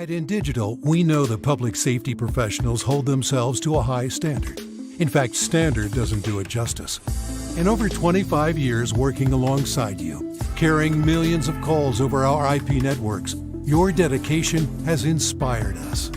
At InDigital, we know the public safety professionals hold themselves to a high standard. In fact, standard doesn't do it justice. In over 25 years working alongside you, carrying millions of calls over our IP networks, your dedication has inspired us.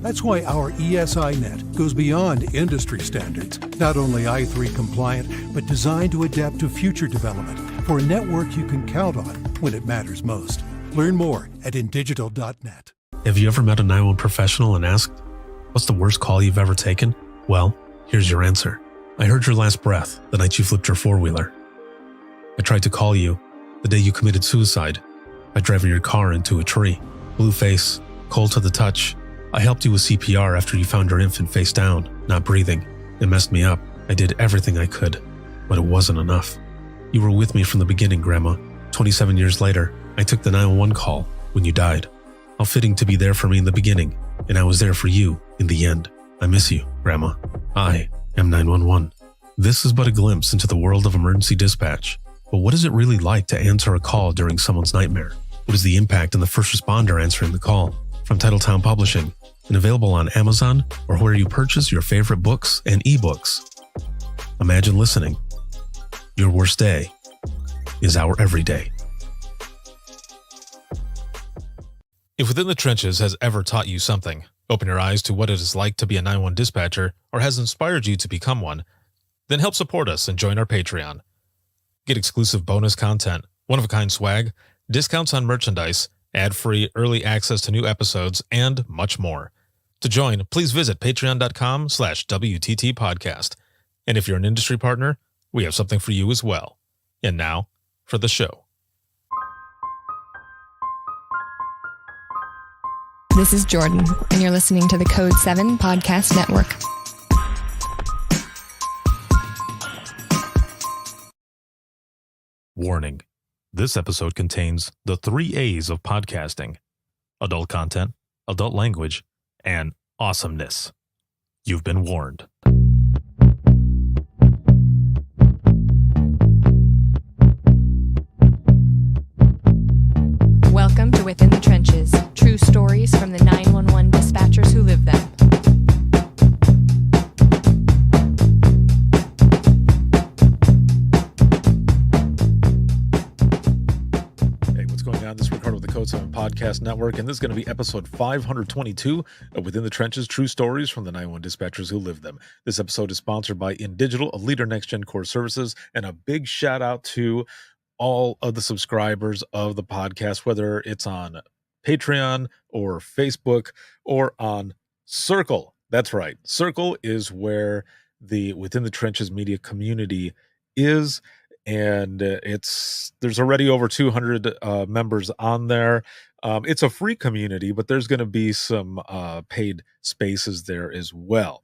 That's why our ESI Net goes beyond industry standards, not only i3 compliant, but designed to adapt to future development for a network you can count on when it matters most. Learn more at indigital.net. Have you ever met a 911 professional and asked, what's the worst call you've ever taken? Well, here's your answer. I heard your last breath the night you flipped your four-wheeler. I tried to call you the day you committed suicide by driving your car into a tree. Blue face, cold to the touch. I helped you with CPR after you found your infant face down, not breathing. It messed me up. I did everything I could, but it wasn't enough. You were with me from the beginning, Grandma. 27 years later, I took the 911 call when you died. How fitting to be there for me in the beginning, and I was there for you in the end. I miss you, Grandma. I am 911. This is but a glimpse into the world of emergency dispatch. But what is it really like to answer a call during someone's nightmare? What is the impact on the first responder answering the call? From Titletown Publishing, and available on Amazon or where you purchase your favorite books and ebooks. Imagine listening. Your worst day is our everyday. If Within the Trenches has ever taught you something, open your eyes to what it is like to be a 911 dispatcher, or has inspired you to become one, then help support us and join our Patreon. Get exclusive bonus content, one-of-a-kind swag, discounts on merchandise, ad-free early access to new episodes, and much more. To join, please visit patreon.com/WTT podcast. And if you're an industry partner, we have something for you as well. And now, for the show. This is Jordan, and you're listening to the Code 7 Podcast Network. Warning. This episode contains the 3 A's of podcasting: adult content, adult language, and awesomeness. You've been warned. Welcome to Within the Trenches, true stories from the 911 dispatchers who live them. Hey, what's going on? This is Ricardo with the Code 7 Podcast Network, and this is going to be episode 522 of Within the Trenches, true stories from the 911 dispatchers who live them. This episode is sponsored by InDigital, a leader next-gen core services, and a big shout out to all of the subscribers of the podcast, whether it's on Patreon or Facebook or on Circle. That's right. Circle is where the Within the Trenches media community is, and there's already over 200 members on there. It's a free community, but there's going to be some paid spaces there as well.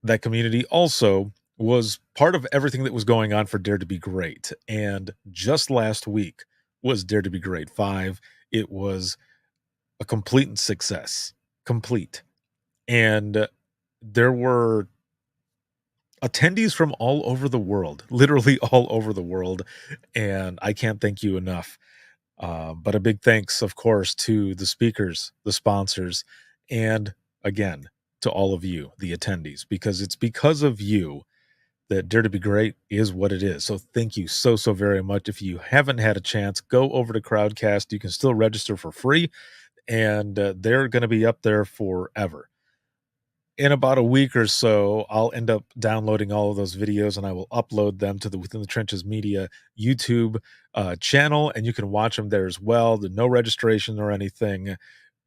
That community also was part of everything that was going on for Dare to Be Great. And just last week was Dare to Be Great 5. It was a complete success. Complete. And there were attendees from all over the world, literally all over the world. And I can't thank you enough. But a big thanks, of course, to the speakers, the sponsors, and again, to all of you, the attendees, because it's because of you that Dare to Be Great is what it is. So thank you so very much. If you haven't had a chance, go over to Crowdcast. You can still register for free, and they're going to be up there forever. In about a week or so, I'll end up downloading all of those videos, and I will upload them to the Within the Trenches Media YouTube channel, and you can watch them there as well. There's no registration or anything,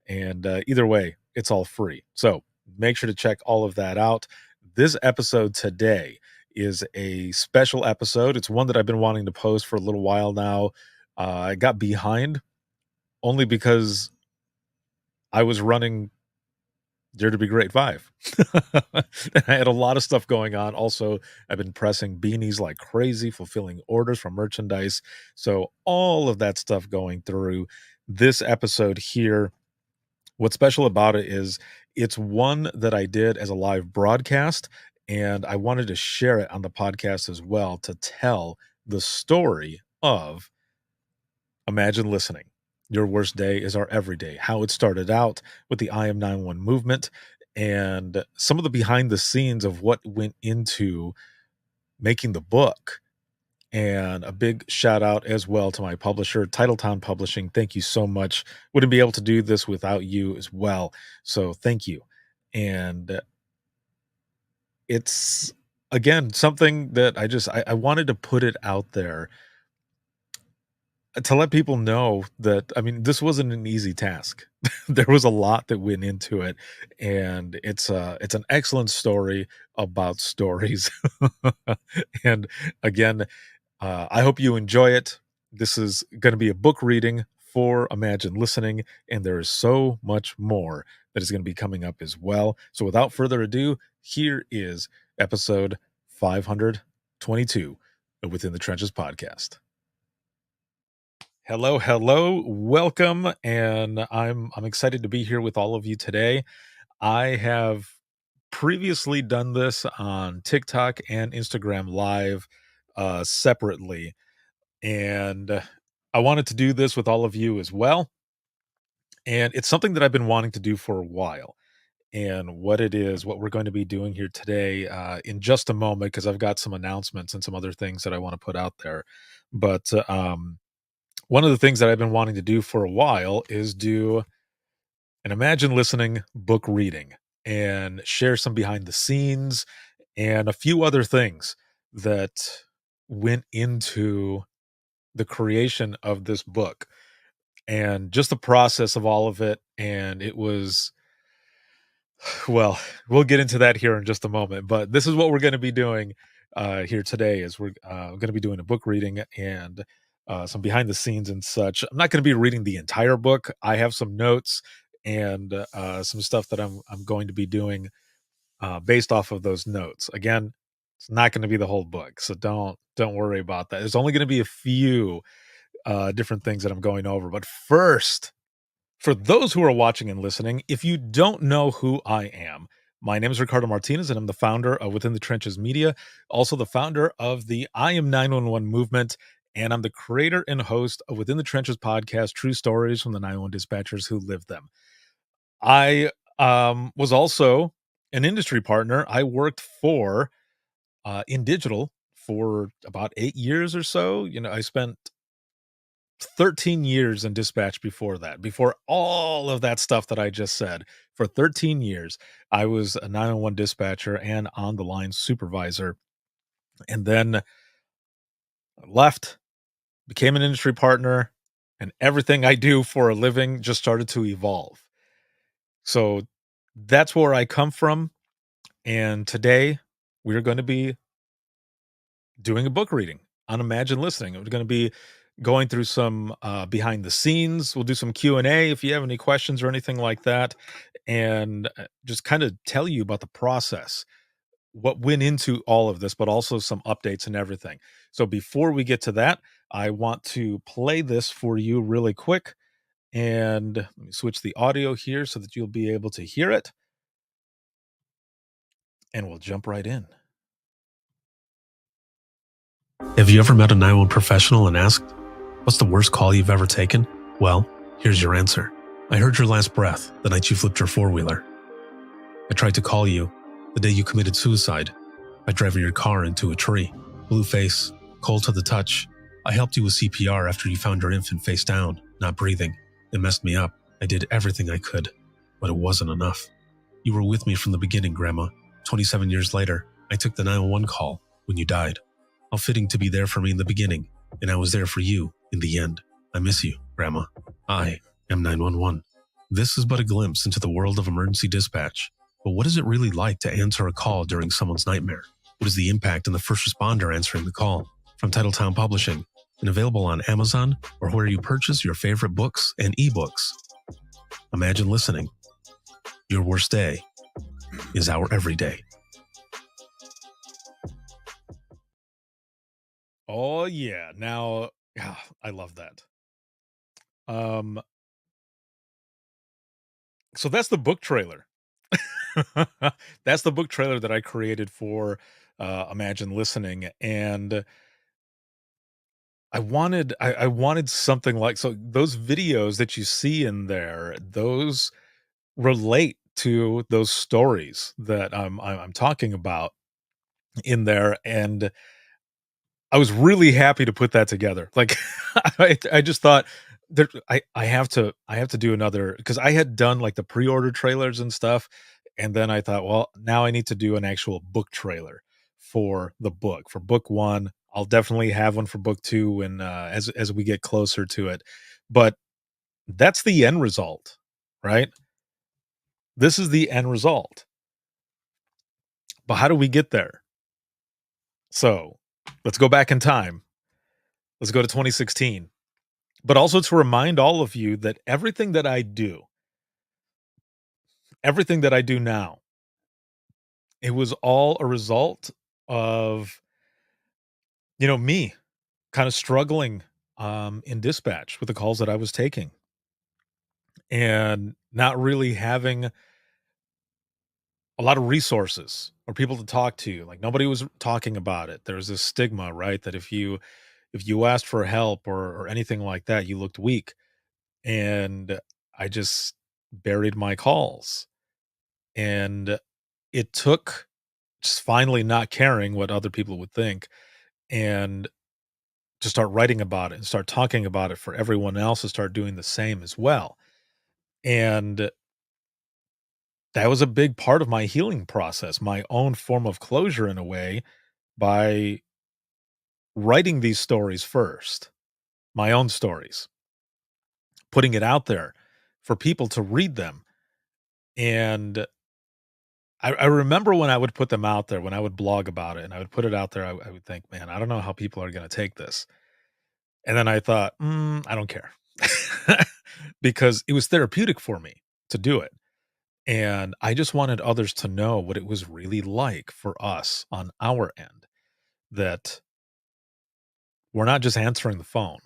and either way, it's all free. So make sure to check all of that out. This episode today is a special episode. It's one that I've been wanting to post for a little while now. I got behind only because I was running Dare to Be Great 5. I had a lot of stuff going on. Also, I've been pressing beanies like crazy, fulfilling orders for merchandise. So all of that stuff going through this episode here. What's special about it is it's one that I did as a live broadcast, and I wanted to share it on the podcast as well to tell the story of Imagine Listening. Your Worst Day is Our Everyday, how it started out with the I Am 911 movement and some of the behind the scenes of what went into making the book. And a big shout out as well to my publisher, Titletown Publishing. Thank you so much. Wouldn't be able to do this without you as well. So thank you. And it's again something that I wanted to put it out there to let people know that I mean this wasn't an easy task. There was a lot that went into it, and it's an excellent story about stories. And again, I hope you enjoy it. This is going to be a book reading for Imagine Listening, and there is so much more that is going to be coming up as well. So without further ado, here is episode 522 of Within the Trenches podcast. Hello, hello, welcome, and I'm excited to be here with all of you today. I have previously done this on TikTok and Instagram Live separately, and I wanted to do this with all of you as well. And it's something that I've been wanting to do for a while. And what it is, what we're going to be doing here today in just a moment, because I've got some announcements and some other things that I want to put out there. But one of the things that I've been wanting to do for a while is do an Imagine Listening book reading and share some behind the scenes and a few other things that went into the creation of this book and just the process of all of it. And it was, well, we'll get into that here in just a moment, but this is what we're going to be doing here today is we're going to be doing a book reading and some behind the scenes and such. I'm not going to be reading the entire book. I have some notes and some stuff that I'm going to be doing based off of those notes. Again, it's not going to be the whole book, so don't worry about that. There's only going to be a few different things that I'm going over. But first, for those who are watching and listening, if you don't know who I am, my name is Ricardo Martinez, and I'm the founder of Within the Trenches Media, also the founder of the I Am 911 movement, and I'm the creator and host of Within the Trenches podcast, True Stories from the 911 Dispatchers Who Live Them. I was also an industry partner. I worked for in digital for about 8 years or so. You know, I spent 13 years in dispatch before that, before all of that stuff that I just said. For 13 years, I was a 911 dispatcher and on the line supervisor. And then left, became an industry partner, and everything I do for a living just started to evolve. So that's where I come from. And today we're going to be doing a book reading on Imagine Listening. We're going to be going through some behind the scenes. We'll do some Q&A if you have any questions or anything like that, and just kind of tell you about the process, what went into all of this, but also some updates and everything. So before we get to that, I want to play this for you really quick. And let me switch the audio here so that you'll be able to hear it. And we'll jump right in. Have you ever met a 911 professional and asked, what's the worst call you've ever taken? Well, here's your answer. I heard your last breath the night you flipped your four-wheeler. I tried to call you the day you committed suicide by driving your car into a tree. Blue face, cold to the touch. I helped you with CPR after you found your infant face down, not breathing. It messed me up. I did everything I could, but it wasn't enough. You were with me from the beginning, Grandma. 27 years later, I took the 911 call when you died. How fitting to be there for me in the beginning, and I was there for you in the end. I miss you, Grandma. I am 911. This is but a glimpse into the world of emergency dispatch. But what is it really like to answer a call during someone's nightmare? What is the impact on the first responder answering the call? From Titletown Publishing, and available on Amazon or where you purchase your favorite books and ebooks. Imagine Listening. Your worst day is our everyday. Oh yeah. Now, I love that. So that's the book trailer. That's the book trailer that I created for Imagine Listening. And I wanted something like, so those videos that you see in there, those relate to those stories that I'm talking about in there, and I was really happy to put that together. Like, I just thought there I have to do another, because I had done, like, the pre-order trailers and stuff, and then I thought, "Well, now I need to do an actual book trailer for the book. For book 1, I'll definitely have one for book 2 and, as we get closer to it." But that's the end result, right? This is the end result. But how do we get there? So, let's go back in time. Let's go to 2016. But also to remind all of you that everything that I do now, it was all a result of, me kind of struggling in dispatch with the calls that I was taking and not really having a lot of resources or people to talk to. Like, nobody was talking about it. There was this stigma, right? That if you asked for help or anything like that, you looked weak. And I just buried my calls. And it took just finally not caring what other people would think, and to start writing about it and start talking about it for everyone else to start doing the same as well. And that was a big part of my healing process, my own form of closure in a way, by writing these stories first, my own stories, putting it out there for people to read them. And I remember when I would put them out there, when I would blog about it and I would put it out there, I would think, man, I don't know how people are going to take this. And then I thought, I don't care. Because it was therapeutic for me to do it. And I just wanted others to know what it was really like for us on our end, that we're not just answering the phone,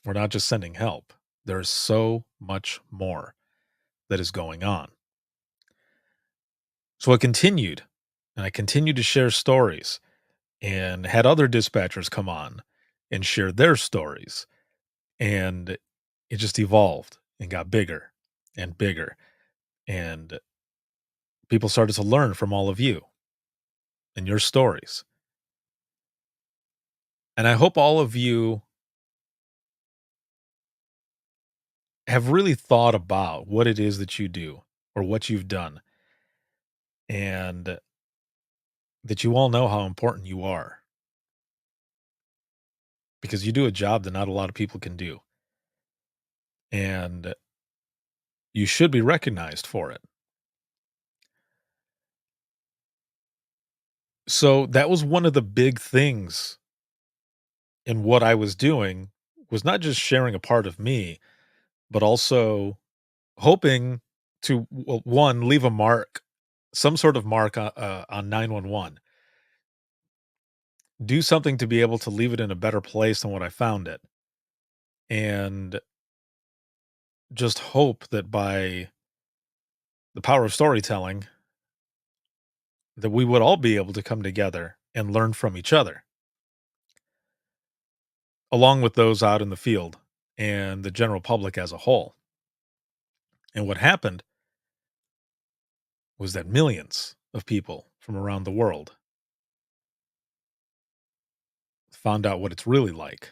we're not just sending help. There's so much more that is going on. So I continued, and I continued to share stories and had other dispatchers come on and share their stories. And it just evolved and got bigger and bigger. And people started to learn from all of you and your stories. And I hope all of you have really thought about what it is that you do or what you've done, and that you all know how important you are, because you do a job that not a lot of people can do. And you should be recognized for it. So that was one of the big things in what I was doing, was not just sharing a part of me, but also hoping to, well, one, leave a mark, some sort of mark on 911, do something to be able to leave it in a better place than what I found it. And just hope that by the power of storytelling, that we would all be able to come together and learn from each other, along with those out in the field and the general public as a whole. And what happened was that millions of people from around the world found out what it's really like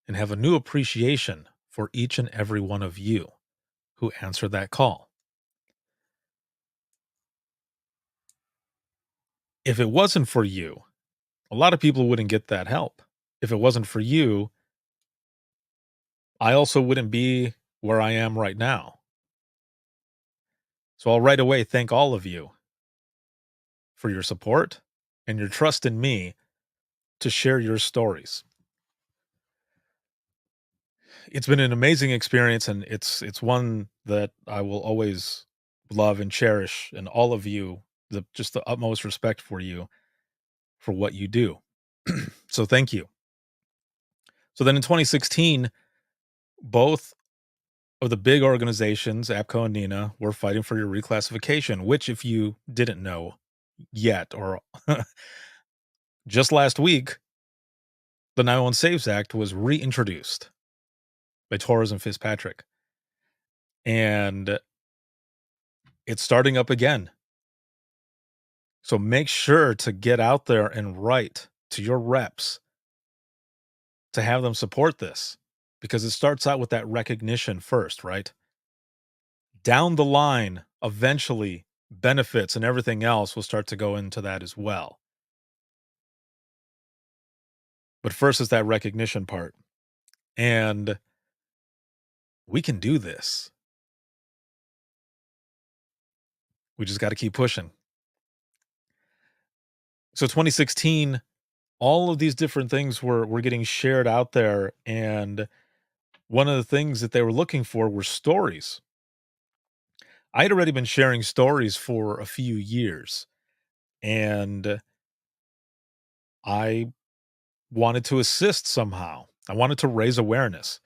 and have a new appreciation for each and every one of you who answered that call. If it wasn't for you, a lot of people wouldn't get that help. If it wasn't for you, I also wouldn't be where I am right now. So I'll right away thank all of you for your support and your trust in me to share your stories. It's been an amazing experience, and it's one that I will always love and cherish, and all of you, just the utmost respect for you for what you do. So thank you. So then in 2016, both of the big organizations, APCO and NINA, were fighting for your reclassification, which, if you didn't know yet, or just last week, the 911 Saves Act was reintroduced by Torres and Fitzpatrick. And it's starting up again. So make sure to get out there and write to your reps to have them support this, because it starts out with that recognition first, right? Down the line, eventually, benefits and everything else will start to go into that as well. But first is that recognition part. And we can do this. We just got to keep pushing. So 2016, all of these different things were getting shared out there. And one of the things that they were looking for were stories. I had already been sharing stories for a few years. And I wanted to assist somehow. I wanted to raise awareness.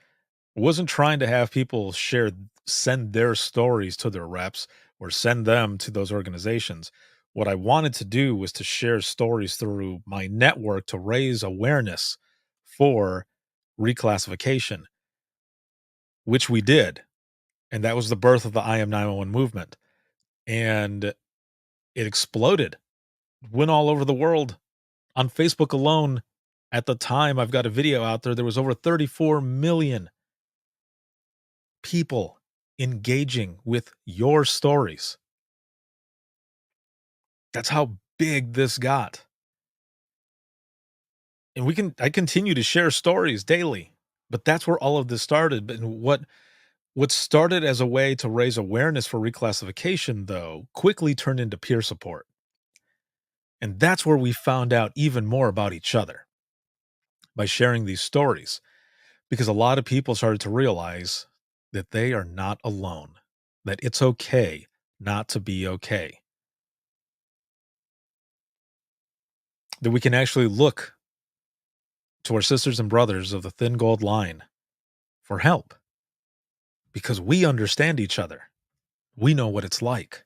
I wasn't trying to have people send their stories to their reps or send them to those organizations. What I wanted to do was to share stories through my network to raise awareness for reclassification, which we did. And that was the birth of the I Am 911 movement. And it exploded, went all over the world. On Facebook alone, at the time, I've got a video out there, there was over 34 million people engaging with your stories. That's how big this got. And I continue to share stories daily, but that's where all of this started. But what started as a way to raise awareness for reclassification, though, quickly turned into peer support. And that's where we found out even more about each other by sharing these stories, because a lot of people started to realize that they are not alone, that it's okay not to be okay, that we can actually look to our sisters and brothers of the thin gold line for help, because we understand each other. We know what it's like.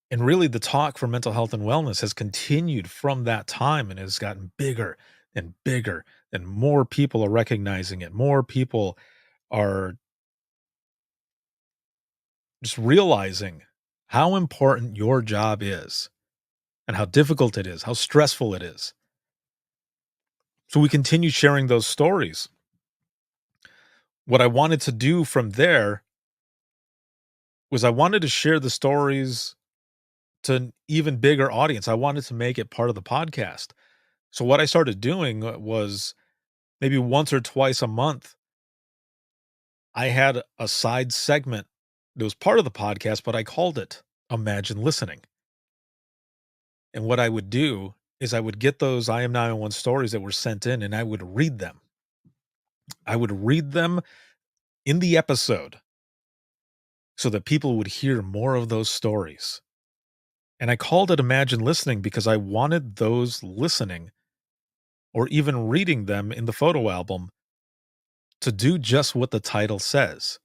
And really, the talk for mental health and wellness has continued from that time and has gotten bigger and bigger, and more people are recognizing it. More people are just realizing how important your job is and how difficult it is, how stressful it is. So we continue sharing those stories. What I wanted to do from there was I wanted to share the stories to an even bigger audience. I wanted to make it part of the podcast. So what I started doing was maybe once or twice a month, I had a side segment that was part of the podcast, but I called it Imagine Listening. And what I would do is I would get those I Am 911 stories that were sent in and I would read them. I would read them in the episode so that people would hear more of those stories. And I called it Imagine Listening because I wanted those listening or even reading them in the photo album to do just what the title says.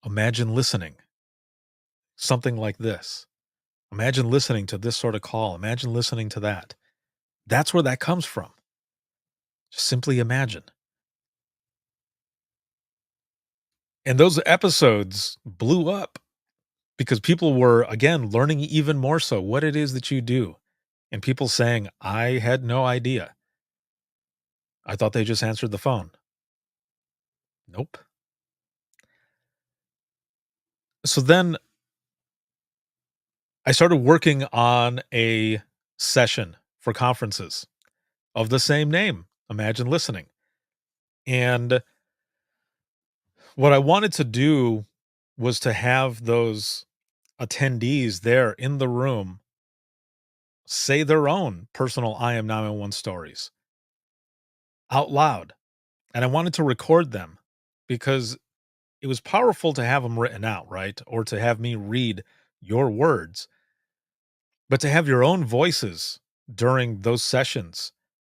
Imagine listening. Something like this. Imagine listening to this sort of call. Imagine listening to that. That's where that comes from. Just simply imagine. And those episodes blew up because people were, again, learning even more so what it is that you do. And people saying, I had no idea. I thought they just answered the phone. Nope. So then I started working on a session for conferences of the same name, Imagine Listening. And what I wanted to do was to have those attendees there in the room say their own personal I Am 911 stories out loud. And I wanted to record them because it was powerful to have them written out, right? Or to have me read your words, but to have your own voices during those sessions,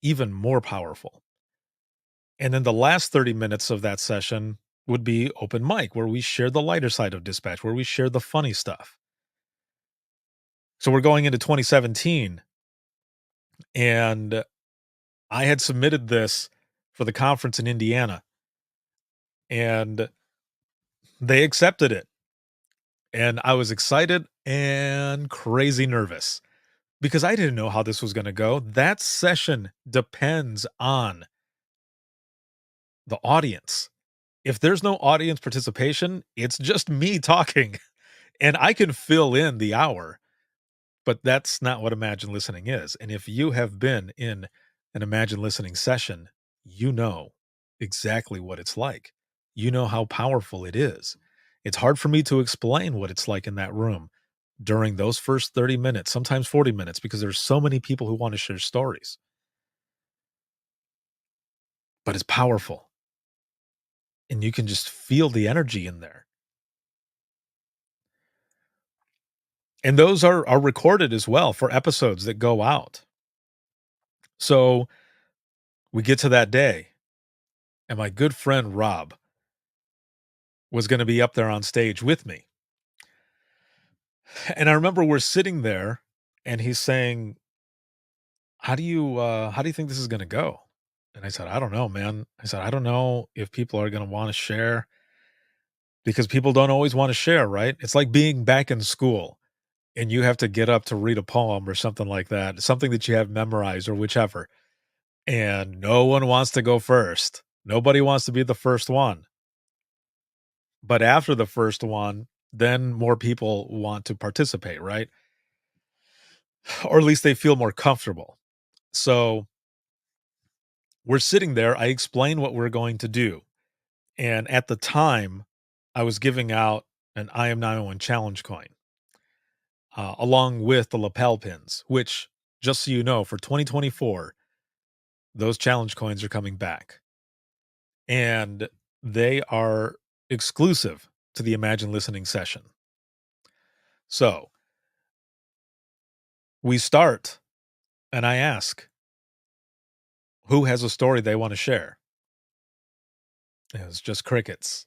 even more powerful. And then the last 30 minutes of that session would be open mic, where we share the lighter side of dispatch, where we share the funny stuff. So we're going into 2017, and I had submitted this for the conference in Indiana, and they accepted it. And I was excited and crazy nervous because I didn't know how this was going to go. That session depends on the audience. If there's no audience participation, it's just me talking and I can fill in the hour, but that's not what Imagine Listening is. And if you have been in an Imagine Listening session, you know exactly what it's like. You know how powerful it is. It's hard for me to explain what it's like in that room during those first 30 minutes, sometimes 40 minutes, because there's so many people who want to share stories. But it's powerful. And you can just feel the energy in there. And those are recorded as well for episodes that go out. So we get to that day, and my good friend Rob was going to be up there on stage with me. And I remember we're sitting there and he's saying, how do you think this is going to go? And I said, I don't know, man. I said, I don't know if people are going to want to share because people don't always want to share, right? It's like being back in school and you have to get up to read a poem or something like that, something that you have memorized or whichever. And no one wants to go first. Nobody wants to be the first one. But after the first one, then more people want to participate, right? Or at least they feel more comfortable. So we're sitting there. I explain what we're going to do. And at the time, I was giving out an I Am 911 challenge coin along with the lapel pins, which, just so you know, for 2024, those challenge coins are coming back. And they are exclusive to the Imagine Listening session. So we start, and I ask, who has a story they want to share? It was just crickets.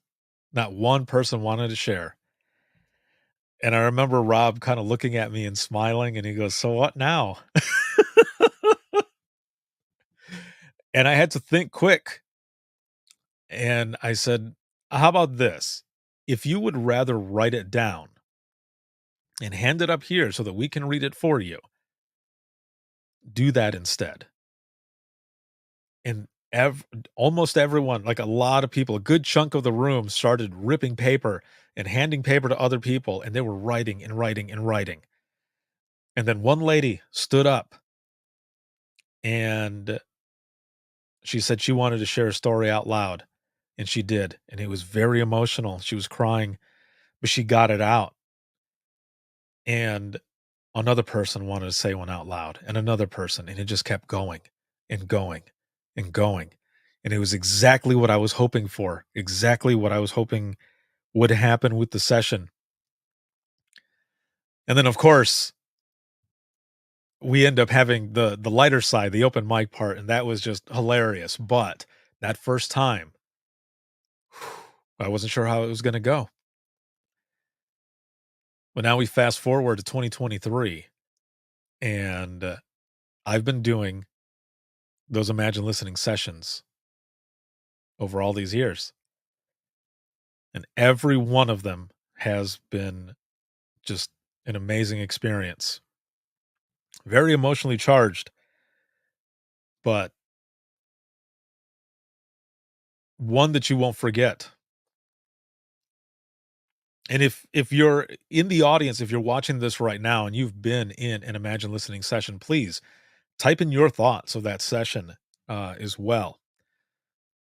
Not one person wanted to share. And I remember Rob kind of looking at me and smiling, and he goes, so what now? And I had to think quick. And I said, how about this? If you would rather write it down and hand it up here so that we can read it for you, do that instead. And almost everyone, like a lot of people, a good chunk of the room started ripping paper and handing paper to other people, and they were writing and writing and writing. And then one lady stood up and she said she wanted to share a story out loud, and she did. And it was very emotional. She was crying, but she got it out. And another person wanted to say one out loud, and another person, and it just kept going and going and going. And it was exactly what I was hoping for, exactly what I was hoping would happen with the session. And then, of course, we end up having the lighter side, the open mic part, and that was just hilarious. But that first time, I wasn't sure how it was going to go. But now we fast forward to 2023, and I've been doing those Imagine Listening sessions over all these years. And every one of them has been just an amazing experience. Very emotionally charged, but one that you won't forget. And if you're in the audience, if you're watching this right now and you've been in an Imagine Listening session, please type in your thoughts of that session as well.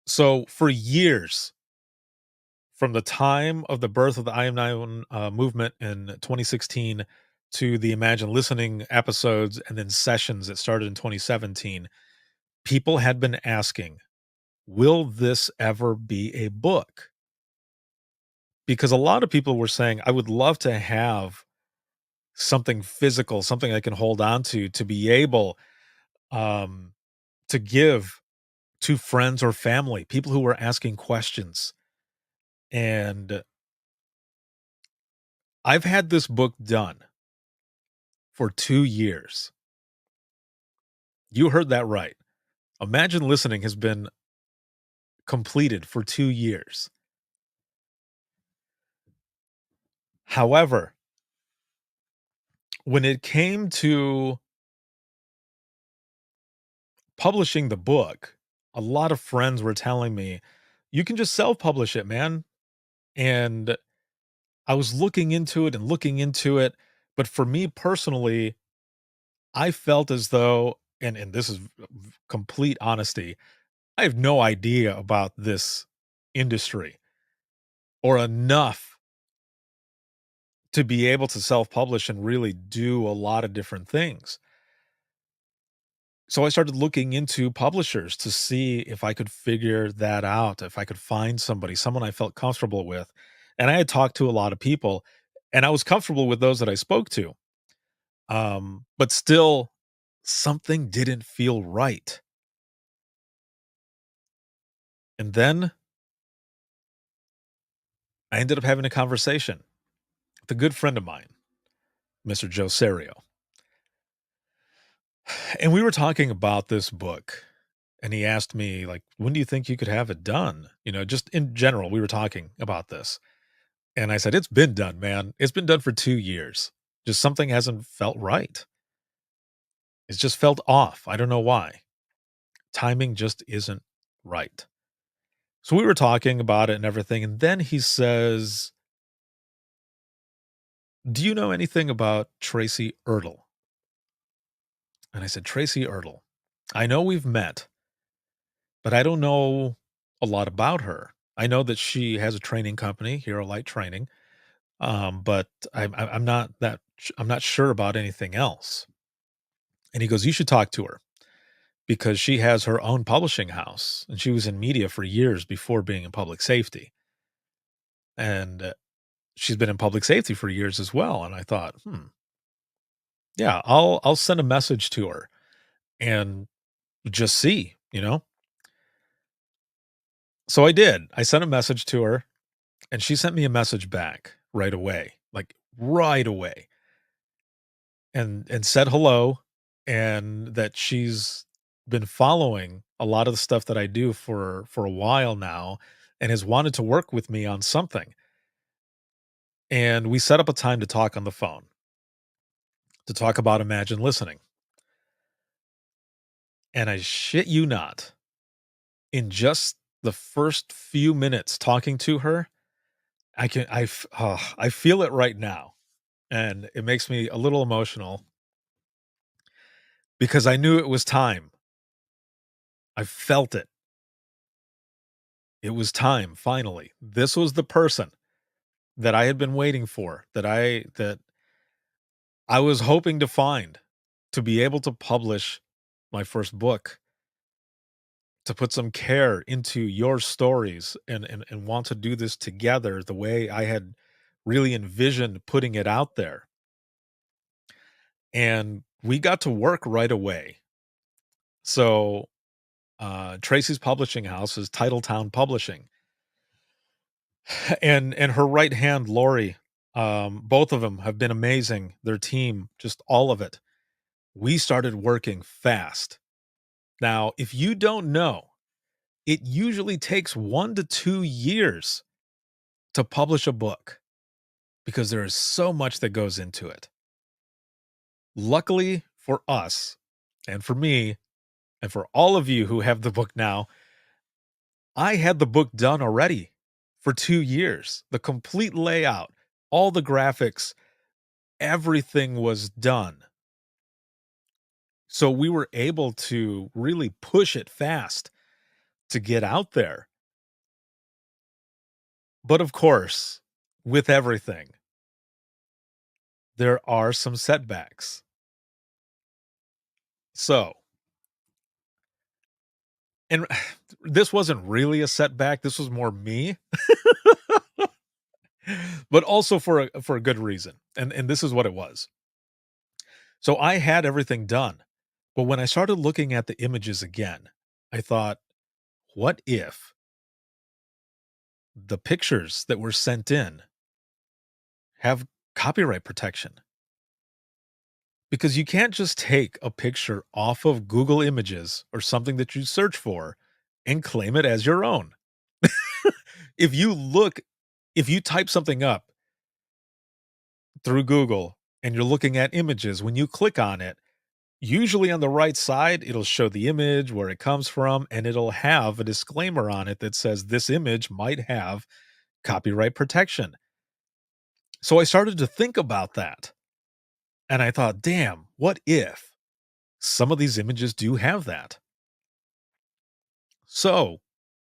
So for years, from the time of the birth of the I Am 911 movement in 2016 to the Imagine Listening episodes and then sessions that started in 2017, people had been asking, will this ever be a book? Because a lot of people were saying, I would love to have something physical, something I can hold on to be able um, to give to friends or family, people who were asking questions. And I've had this book done for 2 years. You heard that right. Imagine Listening has been completed for 2 years. However, when it came to publishing the book, a lot of friends were telling me, "You can just self-publish it, man." And I was looking into it and looking into it, but for me personally, I felt as though, and this is complete honesty, I have no idea about this industry or enough to be able to self-publish and really do a lot of different things. So I started looking into publishers to see if I could figure that out, if I could find somebody, someone I felt comfortable with. And I had talked to a lot of people, and I was comfortable with those that I spoke to. But still, something didn't feel right. And then I ended up having a conversation with a good friend of mine, Mr. Joe Serio. And we were talking about this book. And he asked me, like, when do you think you could have it done? Just in general, we were talking about this. And I said, it's been done, man. It's been done for 2 years. Just something hasn't felt right. It's just felt off. I don't know why. Timing just isn't right. So we were talking about it and everything. And then he says, do you know anything about Tracy Ertl? And I said, Tracy Ertl. I know we've met, but I don't know a lot about her. I know that she has a training company, Hero Light Training, but I'm not sure about anything else. And he goes, you should talk to her because she has her own publishing house, and she was in media for years before being in public safety. And she's been in public safety for years as well. And I thought, yeah, I'll send a message to her and just see. So I did. I sent a message to her, and she sent me a message back right away, like right away, and said hello, and that she's been following a lot of the stuff that I do for a while now, and has wanted to work with me on something. And we set up a time to talk on the phone to talk about Imagine Listening. And I shit you not, in just the first few minutes talking to her, I feel it right now, and it makes me a little emotional because I knew it was time. I felt it. It was time, finally. This was the person that I had been waiting for, that I was hoping to find, to be able to publish my first book, to put some care into your stories, and want to do this together the way I had really envisioned putting it out there. And we got to work right away. So Tracy's publishing house is Titletown Publishing, and her right hand, Lori. Both of them have been amazing. Their team, just all of it. We started working fast. Now, if you don't know, it usually takes 1 to 2 years to publish a book because there is so much that goes into it. Luckily for us, and for me, and for all of you who have the book now, I had the book done already for 2 years. The complete layout, all the graphics, everything was done. So we were able to really push it fast to get out there. But of course, with everything, there are some setbacks. So, and this wasn't really a setback. This was more me, but also for a good reason. And this is what it was. So I had everything done, but when I started looking at the images again, I thought, what if the pictures that were sent in have copyright protection? because you can't just take a picture off of Google Images or something that you search for and claim it as your own. If you look if you type something up through Google and you're looking at images, when you click on it, usually on the right side, it'll show the image, where it comes from, and it'll have a disclaimer on it that says this image might have copyright protection. So I started to think about that. And I thought, damn, what if some of these images do have that? So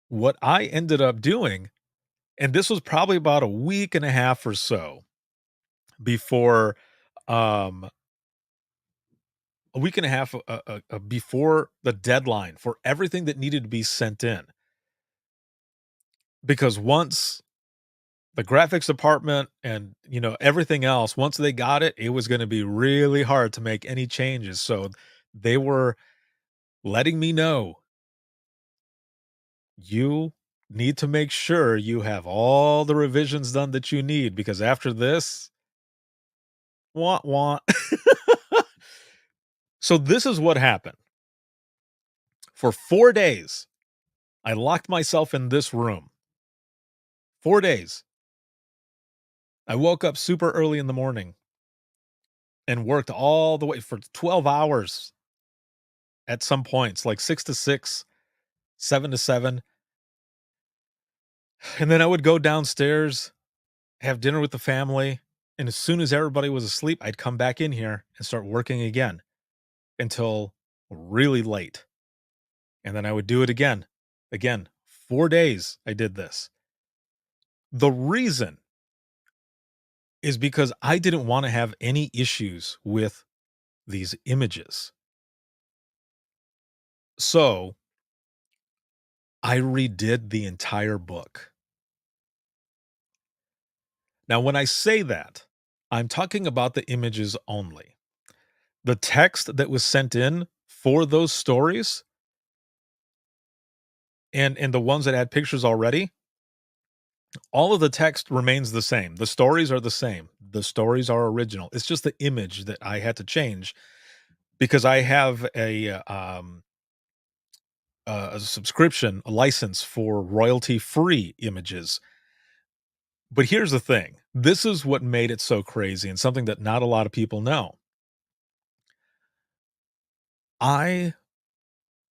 what I ended up doing, and this was probably about a week and a half or so before, um, a week and a half before the deadline for everything that needed to be sent in. Because once the graphics department and everything else, once they got it, it was going to be really hard to make any changes. So they were letting me know, you need to make sure you have all the revisions done that you need, because after this, want want. So this is what happened. For 4 days, I locked myself in this room. 4 days. I woke up super early in the morning and worked all the way for 12 hours at some points, like 6 to 6, 7 to 7. And then I would go downstairs, have dinner with the family, and as soon as everybody was asleep, I'd come back in here and start working again until really late. And then I would do it again. Again, 4 days I did this. The reason is because I didn't want to have any issues with these images. So I redid the entire book. Now, when I say that, I'm talking about the images only. The text that was sent in for those stories and the ones that had pictures already, all of the text remains the same. The stories are the same. The stories are original. It's just the image that I had to change because I have a subscription, a license for royalty-free images. But here's the thing. This is what made it so crazy and something that not a lot of people know. I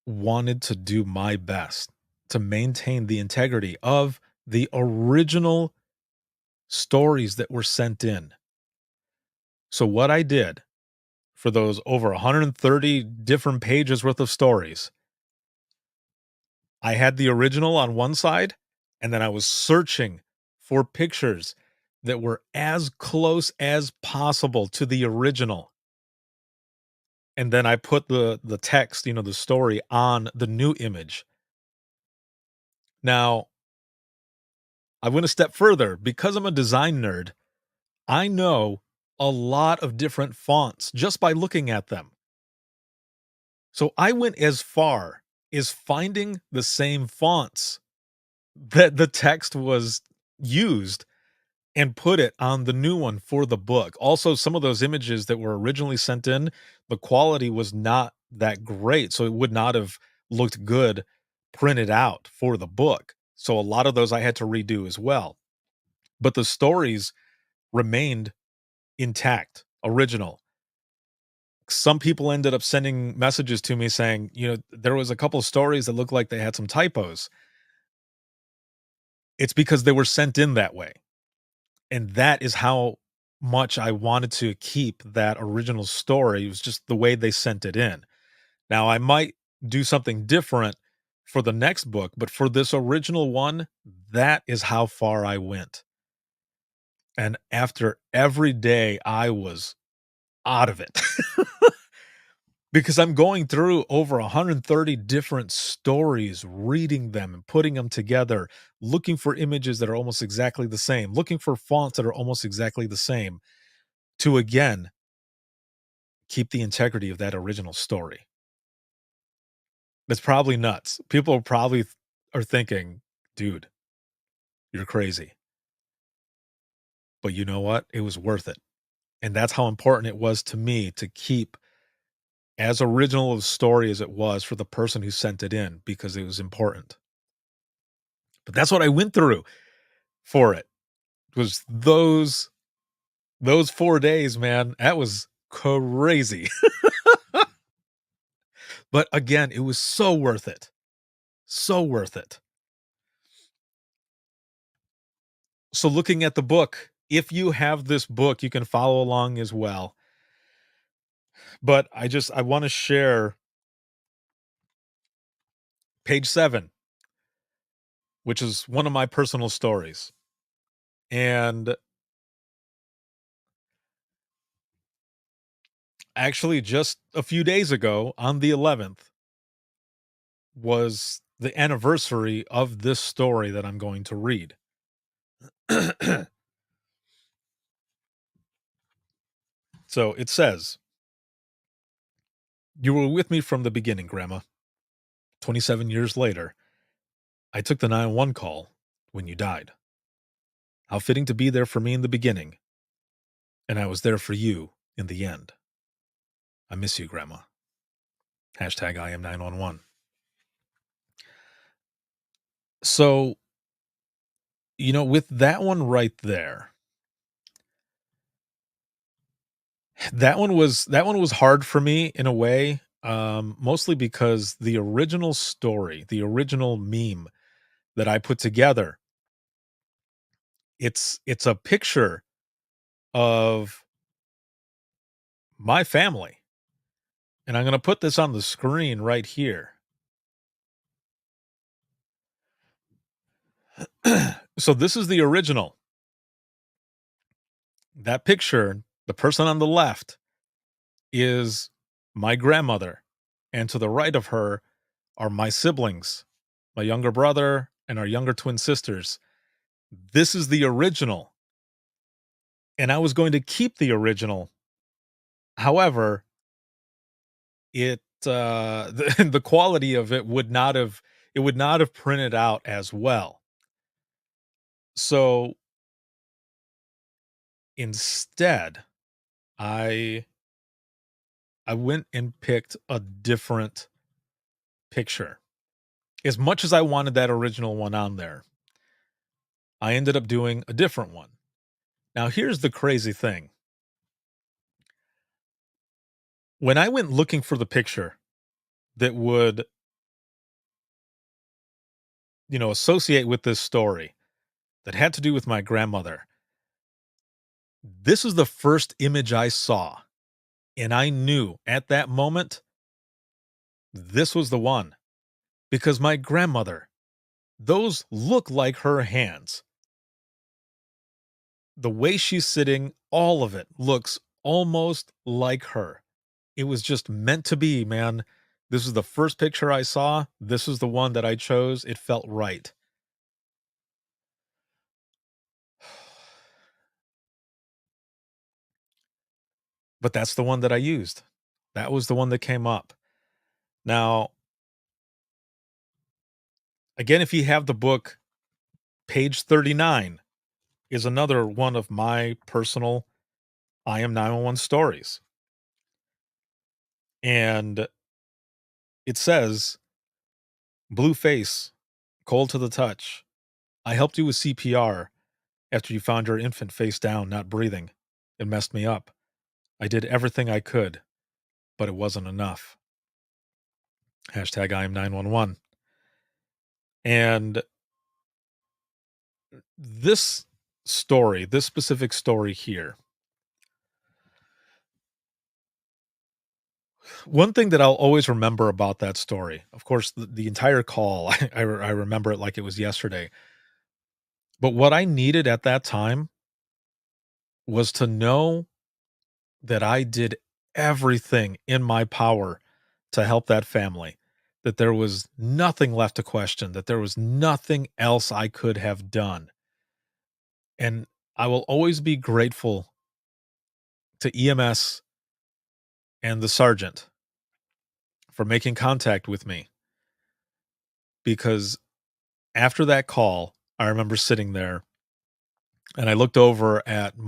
wanted to do my best to maintain the integrity of the original stories that were sent in. So what I did for those over 130 different pages worth of stories, I had the original on one side, and then I was searching for pictures that were as close as possible to the original. And then I put the text, the story on the new image. Now, I went a step further. Because I'm a design nerd, I know a lot of different fonts just by looking at them. So I went as far as finding the same fonts that the text was used and put it on the new one for the book. Also, some of those images that were originally sent in, the quality was not that great, so it would not have looked good printed out for the book. So a lot of those I had to redo as well. But the stories remained intact, original. Some people ended up sending messages to me saying, there was a couple of stories that looked like they had some typos. It's because they were sent in that way. And that is how much I wanted to keep that original story. It was just the way they sent it in. Now, I might do something different for the next book, but for this original one, that is how far I went. And after every day, I was out of it. Because I'm going through over 130 different stories, reading them and putting them together, looking for images that are almost exactly the same, looking for fonts that are almost exactly the same to, again, keep the integrity of that original story. That's probably nuts. People probably are thinking, dude, you're crazy. But you know what? It was worth it. And that's how important it was to me to keep as original of a story as it was for the person who sent it in, because it was important. But that's what I went through for it. Was those 4 days, man. That was crazy. But again, it was so worth it. So worth it. So looking at the book, if you have this book, you can follow along as well. But I want to share page 7, which is one of my personal stories. And actually, just a few days ago, on the 11th, was the anniversary of this story that I'm going to read. So it says, "You were with me from the beginning, Grandma. 27 years later, I took the 911 call when you died. How fitting to be there for me in the beginning, and I was there for you in the end. I miss you, Grandma. Hashtag I am 911. So, with that one right there, that one was hard for me in a way, mostly because the original story, the original meme that I put together, it's a picture of my family. And I'm going to put this on the screen right here. So this is the original. That picture, the person on the left, is my grandmother. And to the right of her are my siblings, my younger brother and our younger twin sisters. This is the original. And I was going to keep the original. However, the quality of it would not have printed out as well. So instead, I went and picked a different picture. As much as I wanted that original one on there, I ended up doing a different one. Now, here's the crazy thing. When I went looking for the picture that would, associate with this story that had to do with my grandmother, this is the first image I saw. And I knew at that moment, this was the one. Because my grandmother, those look like her hands. The way she's sitting, all of it looks almost like her. It was just meant to be, man. This is the first picture I saw. This is the one that I chose. It felt right. But that's the one that I used. That was the one that came up. Now, again, if you have the book, page 39 is another one of my personal I Am 911 stories. And it says, "Blue face, cold to the touch. I helped you with CPR after you found your infant face down, not breathing. It messed me up. I did everything I could, but it wasn't enough. Hashtag I am 911. And this story, this specific story here, one thing that I'll always remember about that story, of course, the entire call, I remember it like it was yesterday. But what I needed at that time was to know that I did everything in my power to help that family, that there was nothing left to question, that there was nothing else I could have done. And I will always be grateful to EMS and the sergeant for making contact with me, because after that call, I remember sitting there and I looked over at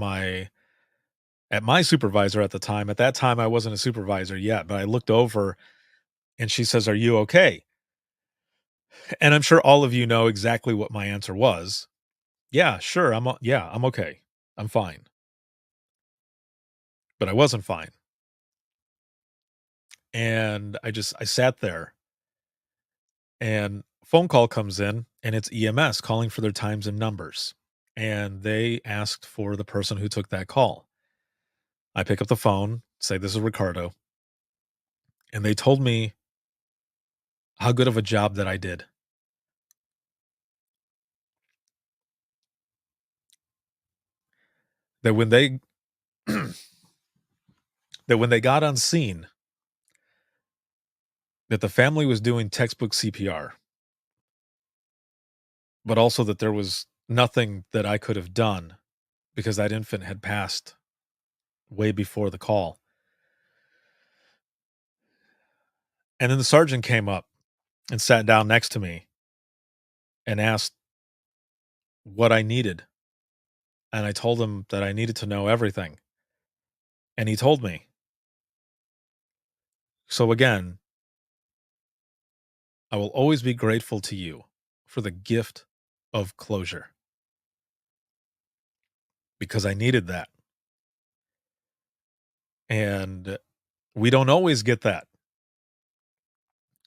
at my supervisor at the time. At that time, I wasn't a supervisor yet, but I looked over and she says, "Are you okay?" And I'm sure all of you know exactly what my answer was. Yeah, sure. Yeah, I'm okay. I'm fine. But I wasn't fine. And I sat there and phone call comes in and it's EMS calling for their times and numbers. And they asked for the person who took that call. I pick up the phone, say this is Ricardo, and they told me how good of a job that I did. That when they that when they got on scene, that the family was doing textbook CPR, but also that there was nothing that I could have done because that infant had passed way before the call. And then the sergeant came up and sat down next to me and asked what I needed. And I told him that I needed to know everything. And he told me. So again, I will always be grateful to you for the gift of closure because I needed that. And we don't always get that.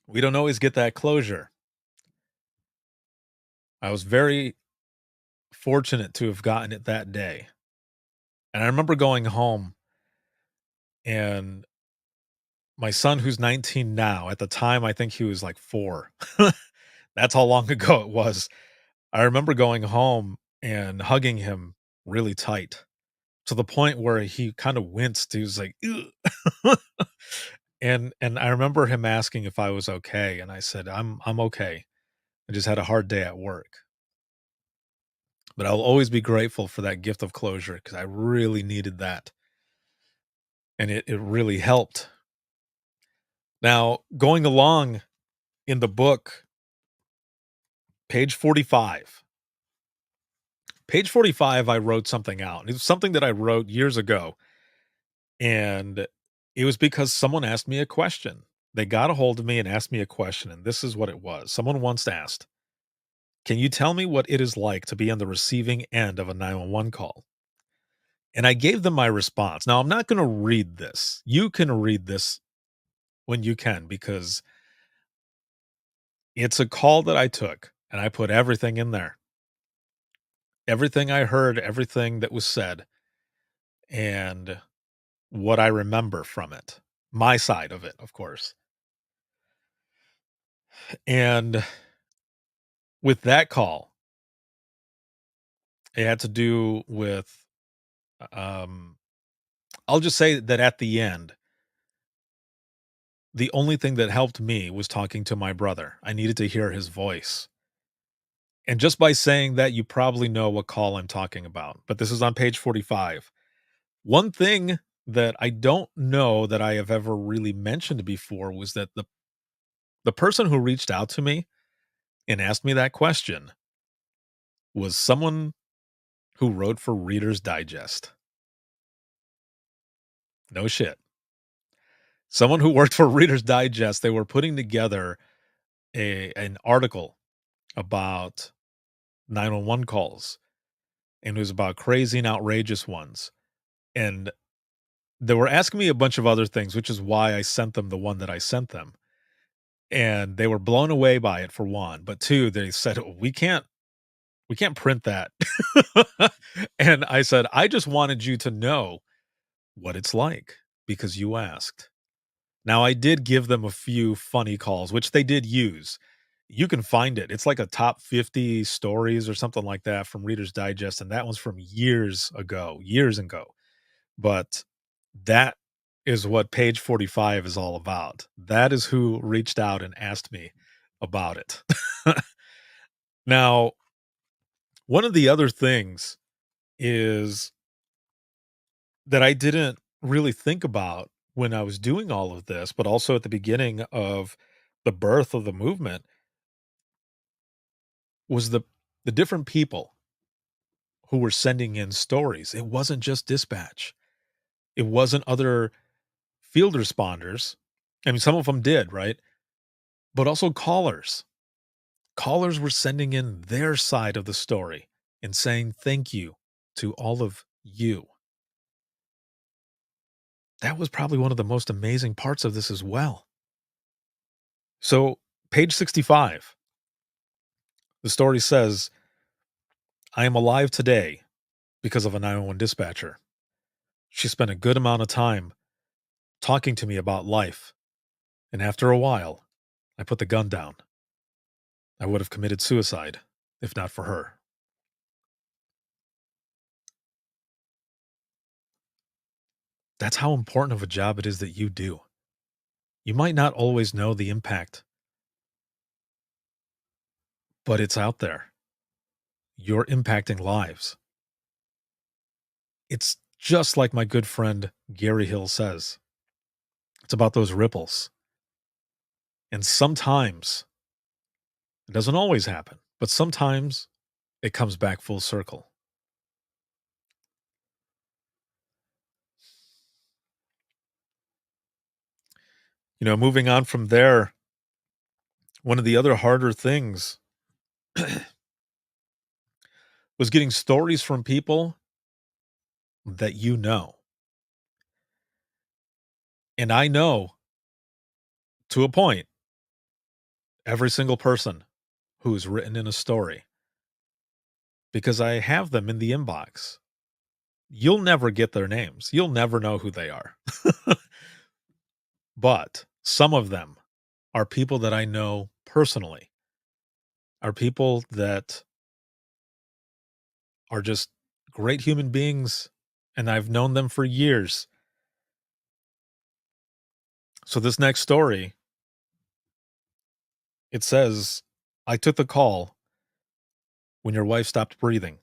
We don't always get that closure. I was very fortunate to have gotten it that day. And I remember going home and my son, who's 19 now, at the time, I think he was like 4. That's how long ago it was. I remember going home and hugging him really tight to the point where he kind of winced. He was like, "Ugh." And I remember him asking if I was okay. And I said, I'm okay. I just had a hard day at work. But I'll always be grateful for that gift of closure because I really needed that. And it really helped. Now, going along in the book, page 45. Page 45, I wrote something out. It was something that I wrote years ago. And it was because someone asked me a question. They got a hold of me and asked me a question. And this is what it was. Someone once asked, "Can you tell me what it is like to be on the receiving end of a 911 call?" And I gave them my response. Now, I'm not going to read this. You can read this when you can because it's a call that I took and I put everything in there. Everything I heard, everything that was said, and what I remember from it. My side of it, of course. And with that call, it had to do with, um, I'll just say that at the end, the only thing that helped me was talking to my brother. I needed to hear his voice. And just by saying that, you probably know what call I'm talking about. But this is on page 45. One thing that I don't know that I have ever really mentioned before was that the person who reached out to me and asked me that question was someone who wrote for Reader's Digest. No shit. Someone who worked for Reader's Digest, they were putting together an article about 911 calls, and it was about crazy and outrageous ones. And they were asking me a bunch of other things, which is why I sent them the one that I sent them. And they were blown away by it for one, but two, they said, "Oh, we can't print that." And I said, "I just wanted you to know what it's like because you asked." Now, I did give them a few funny calls, which they did use. You can find it. It's like a top 50 stories or something like that from Reader's Digest, and that one's from years ago, years ago. But that is what page 45 is all about. That is who reached out and asked me about it. Now, one of the other things is that I didn't really think about when I was doing all of this, but also at the beginning of the birth of the movement was the different people who were sending in stories. It wasn't just dispatch. It wasn't other field responders. I mean, some of them did, right? But also callers. Callers were sending in their side of the story and saying thank you to all of you. That was probably one of the most amazing parts of this as well. So, page 65, the story says, I am alive today because of a 911 dispatcher. She spent a good amount of time talking to me about life. And after a while, I put the gun down. I would have committed suicide if not for her. That's how important of a job it is that you do. You might not always know the impact, but it's out there. You're impacting lives. It's just like my good friend Gary Hill says. It's about those ripples. And sometimes, it doesn't always happen, but sometimes it comes back full circle. Moving on from there, one of the other harder things was getting stories from people that you know. And I know, to a point, every single person who's written in a story because I have them in the inbox. You'll never get their names. You'll never know who they are. But some of them are people that I know personally, are people that are just great human beings, and I've known them for years. So this next story, it says, I took the call when your wife stopped breathing.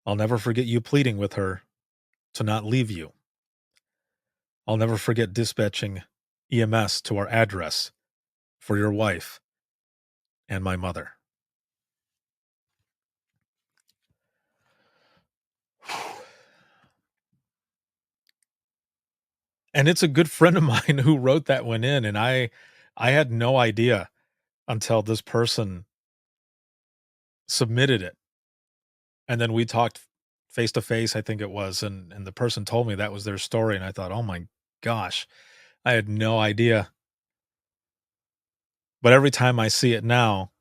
I'll never forget you pleading with her to not leave you. I'll never forget dispatching EMS to our address for your wife and my mother. And it's a good friend of mine who wrote that one in, and I had no idea until this person submitted it. And then we talked face to face, I think it was, and the person told me that was their story, and I thought, "Oh my gosh, I had no idea." But every time I see it now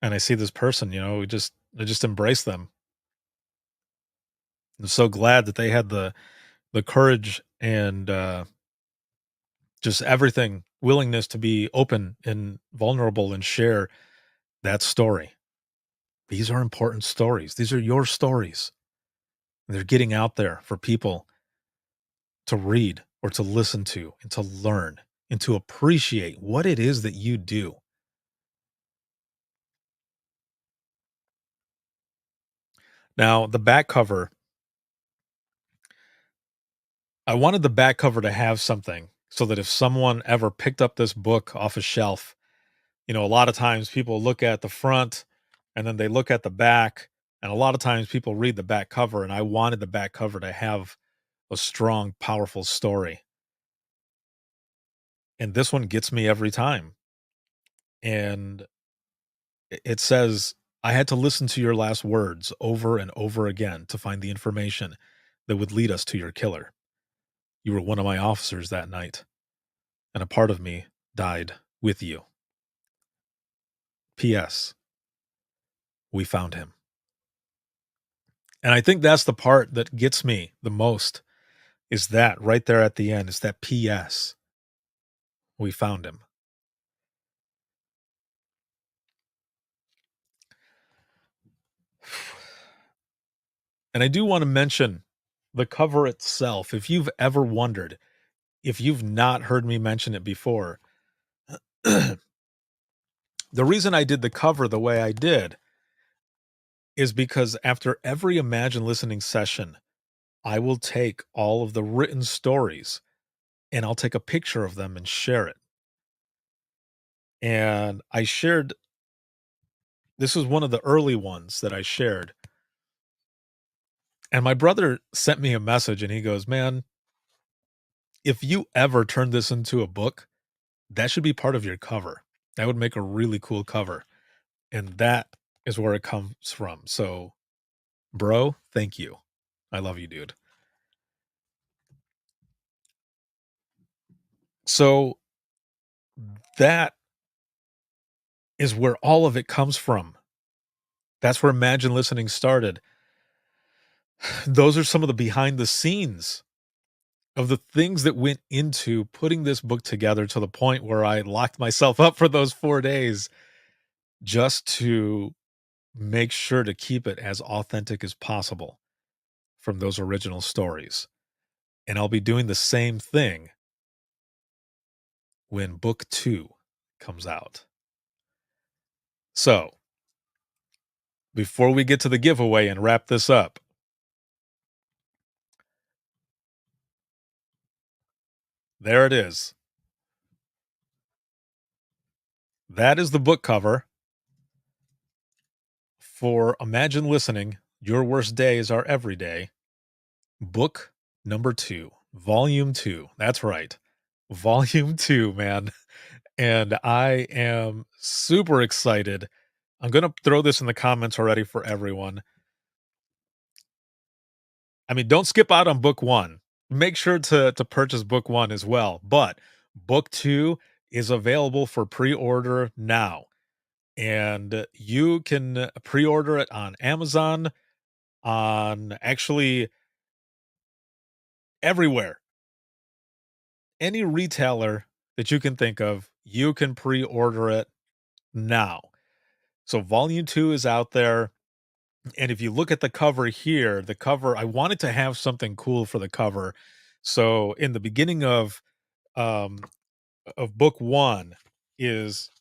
and I see this person, I just embrace them. I'm so glad that they had the courage and just everything, willingness to be open and vulnerable and share that story. These are important stories. These are your stories. They're getting out there for people to read or to listen to and to learn and to appreciate what it is that you do. Now, the back cover, I wanted the back cover to have something so that if someone ever picked up this book off a shelf, a lot of times people look at the front and then they look at the back. And a lot of times people read the back cover, and I wanted the back cover to have a strong, powerful story. And this one gets me every time. And it says, I had to listen to your last words over and over again to find the information that would lead us to your killer. You were one of my officers that night, and a part of me died with you. P.S. We found him. And I think that's the part that gets me the most, is that right there at the end, is that P.S. We found him. And I do want to mention the cover itself. If you've ever wondered, if you've not heard me mention it before, the reason I did the cover the way I did is because after every Imagine Listening session, I will take all of the written stories and I'll take a picture of them and share it. And I shared, this was one of the early ones that I shared. And my brother sent me a message and he goes, man, if you ever turn this into a book, that should be part of your cover. That would make a really cool cover. And that is where it comes from. So, bro, thank you. I love you, dude. So that is where all of it comes from. That's where Imagine Listening started. Those are some of the behind the scenes of the things that went into putting this book together, to the point where I locked myself up for those 4 days just to make sure to keep it as authentic as possible from those original stories. And I'll be doing the same thing when book 2 comes out. So, before we get to the giveaway and wrap this up, there it is. That is the book cover for Imagine Listening, Your Worst Days Are Every Day, book number 2, volume 2. That's right. Volume 2, man. And I am super excited. I'm going to throw this in the comments already for everyone. I mean, don't skip out on book 1. Make sure to purchase book 1 as well. But book 2 is available for pre-order now. And you can pre-order it on Amazon, on actually everywhere. Any retailer that you can think of, you can pre-order it now. So volume 2 is out there. And if you look at the cover here, the cover, I wanted to have something cool for the cover. So in the beginning um of book 1 is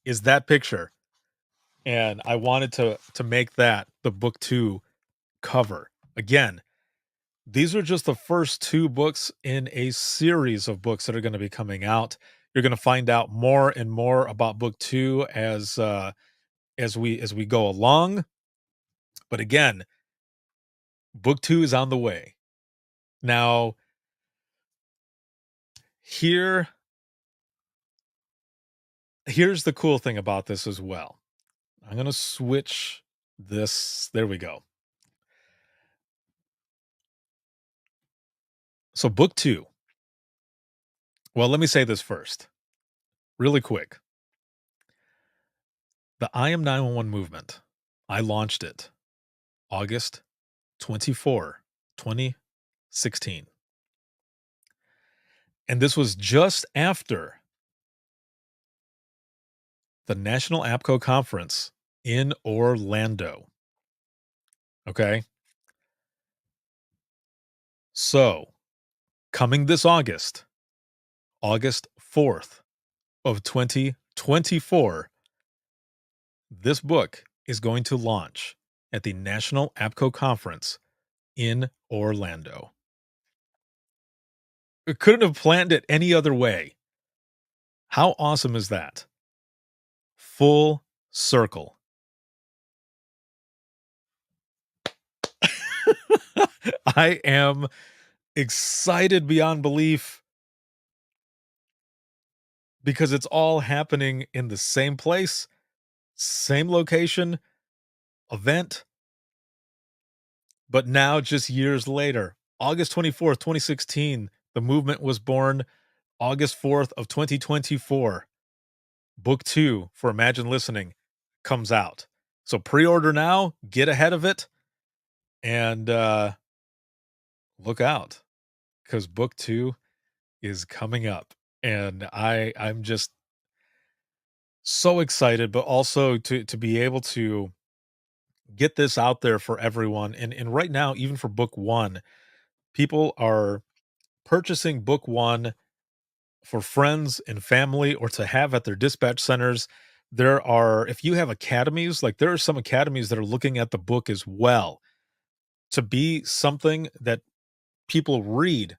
that picture. And I wanted to make that the book 2 cover. Again, these are just the first 2 books in a series of books that are going to be coming out. You're going to find out more and more about book 2 as we go along. But again, book 2 is on the way. Now, here's the cool thing about this as well. I'm going to switch this. There we go. So book 2. Well, let me say this first, really quick. The I Am 911 movement, I launched it August 24, 2016. And this was just after the National APCO conference in Orlando. Okay. So, coming this August 4th of 2024, this book is going to launch at the National APCO conference in Orlando. We couldn't have planned it any other way. How awesome is that? Full circle. I am excited beyond belief because it's all happening in the same place, same location, event, but now just years later. August 24th, 2016, the movement was born. August 4th of 2024, book 2 for Imagine Listening comes out. So pre-order now, get ahead of it, and look out, because book 2 is coming up. And I'm just so excited, but also to be able to get this out there for everyone. And right now, even for book 1, people are purchasing book 1 for friends and family or to have at their dispatch centers. There are, if you have academies, like there are some academies that are looking at the book as well to be something that people read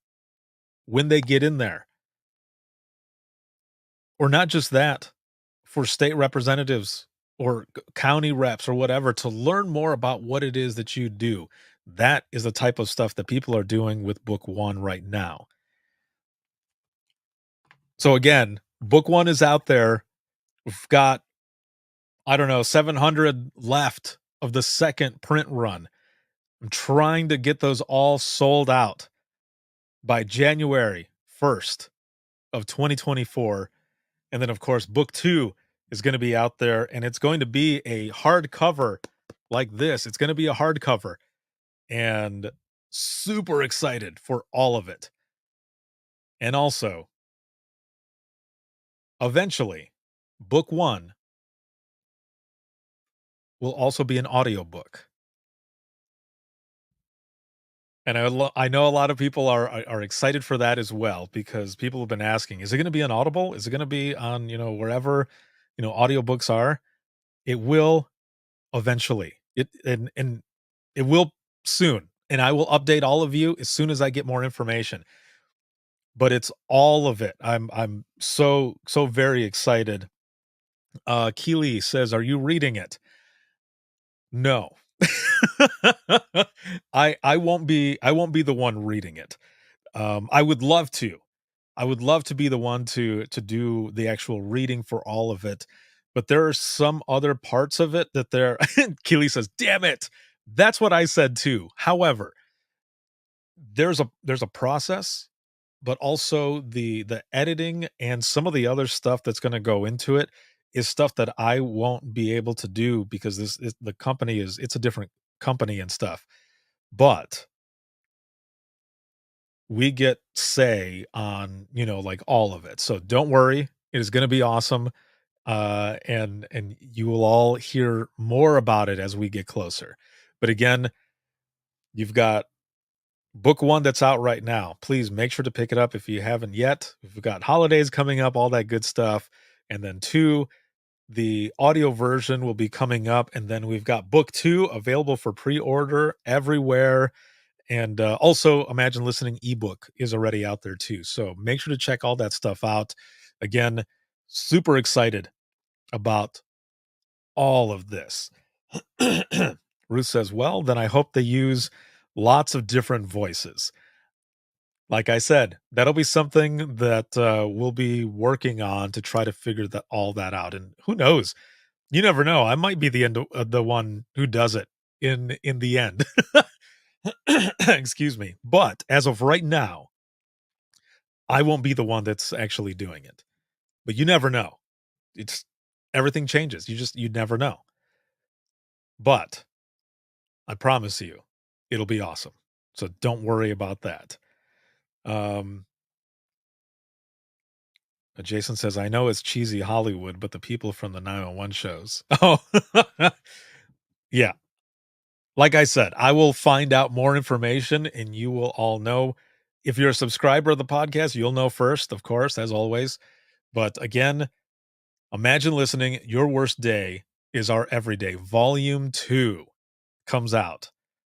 when they get in there. Or not just that, for state representatives or county reps or whatever to learn more about what it is that you do. That is the type of stuff that people are doing with book one right now. So again, book one is out there. We've got, I don't know, 700 left of the second print run. I'm trying to get those all sold out by January 1st of 2024. And then, of course, book two is going to be out there, and it's going to be a hardcover like this. It's going to be a hardcover, and super excited for all of it. And also, eventually, book one will also be an audiobook. And I know a lot of people are excited for that as well, because people have been asking, is it going to be on Audible? Is it going to be on, wherever, audiobooks are? It will eventually. And it will soon. And I will update all of you as soon as I get more information. But it's all of it. I'm so very excited. Keely says, "Are you reading it?" No. I won't be the one reading it. I would love to. I would love to be the one to do the actual reading for all of it, but there are some other parts of it that there Keely says, "Damn it." That's what I said too. However, there's a process, but also the editing and some of the other stuff that's going to go into it is stuff that I won't be able to do, because the company it's a different company and stuff. But we get say on, like all of it. So don't worry, it is going to be awesome. And you will all hear more about it as we get closer. But again, you've got book one that's out right now. Please make sure to pick it up if you haven't yet. We've got holidays coming up, all that good stuff. And then two, the audio version will be coming up. And then we've got book two available for pre-order everywhere. And also, Imagine Listening ebook is already out there too. So make sure to check all that stuff out. Again, super excited about all of this. Ruth says, "Well, then I hope they use lots of different voices." Like I said, that'll be something that we'll be working on to try to figure all that out. And who knows? You never know. I might be the one who does it in the end. Excuse me. But as of right now, I won't be the one that's actually doing it. But you never know. It's everything changes. You never know. But I promise you, it'll be awesome. So don't worry about that. Jason says, "I know it's cheesy Hollywood, but the people from the 911 shows." Oh, yeah. Like I said, I will find out more information and you will all know. If you're a subscriber of the podcast, you'll know first, of course, as always. But again, Imagine Listening, Your Worst Day is Our Everyday. Volume 2 comes out.